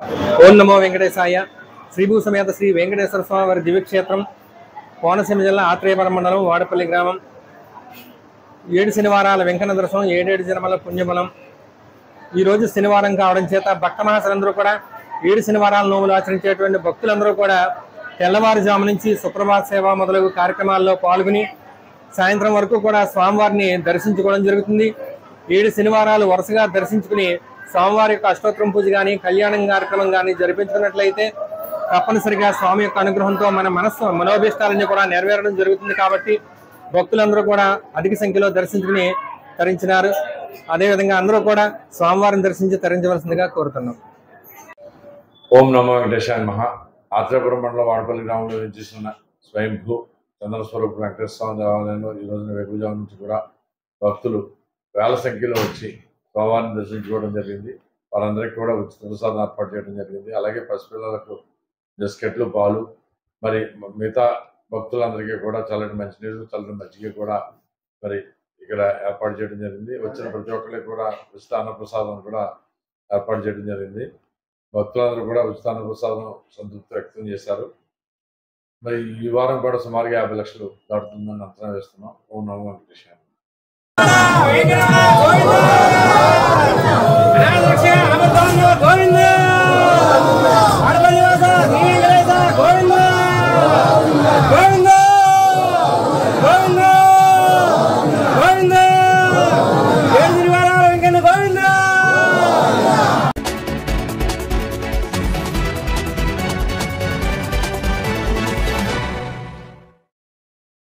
ఓం నమో వెంకటేశాయ. శ్రీభూ సమేత శ్రీ వెంకటేశ్వర స్వామి వారి దివ్యక్షేత్రం కోనసీమ జిల్లా ఆత్రేయపురం మండలం వాడపల్లి గ్రామం. 7 శనివారాల వెంకన్న దర్శనం, 7 జన్మల పుణ్యబలం. ఈరోజు శనివారం కావడం చేత భక్త మహాశలందరూ కూడా 7 శనివారాల నోములు ఆచరించేటువంటి భక్తులందరూ కూడా తెల్లవారుజాము నుంచి సుప్రభాత సేవ మొదలగు కార్యక్రమాల్లో పాల్గొని సాయంత్రం వరకు కూడా స్వామివారిని దర్శించుకోవడం జరుగుతుంది. 7 శనివారాలు వరుసగా దర్శించుకుని స్వామివారి యొక్క అష్టోత్తరం పూజ కానీ కళ్యాణం కార్యక్రమం కానీ జరిపించుకున్నట్లయితే తప్పనిసరిగా స్వామి యొక్క అనుగ్రహంతో మన మనోభీష్టాలన్నీ కూడా నెరవేరడం జరుగుతుంది. కాబట్టి భక్తులందరూ కూడా అధిక సంఖ్యలో దర్శించుకుని తరించినారు. అదేవిధంగా అందరూ కూడా స్వామివారిని దర్శించి తరించవలసిందిగా కోరుతున్నాం. ఓం నమో వెంకటేశాయ మహా. ఆత్రేయపురం మండలం వాడపల్లి గ్రామంలో నివసిస్తున్న స్వయంభూ చంద్రస్వరూప వెంకటేశ్వర స్వామి దేవాలయంలో ఈ రోజున వెగుజాము నుంచి కూడా భక్తులు వేల సంఖ్యలో వచ్చి స్వామివారిని దర్శించుకోవడం జరిగింది. వారందరికీ కూడా ఉచిత ప్రసాదం ఏర్పాటు చేయడం జరిగింది. అలాగే పసిపిల్లలకు బిస్కెట్లు, పాలు, మరి మిగతా భక్తులందరికీ కూడా చల్లటి మంచినీరు, చల్లటి మజ్జిగ కూడా మరి ఇక్కడ ఏర్పాటు చేయడం జరిగింది. వచ్చిన ప్రతి ఒక్కరికి కూడా ఉచిత అన్నప్రసాదం కూడా ఏర్పాటు చేయడం జరిగింది. భక్తులందరూ కూడా ఉచిత అన్నప్రసాదం సంతృప్తి వ్యక్తం చేశారు. మరి ఈ వారం కూడా సుమారుగా 50 లక్షలు దాటుతుందని అంచనా వేస్తున్నాం. ఓం నమో వెంకటేశ్వర.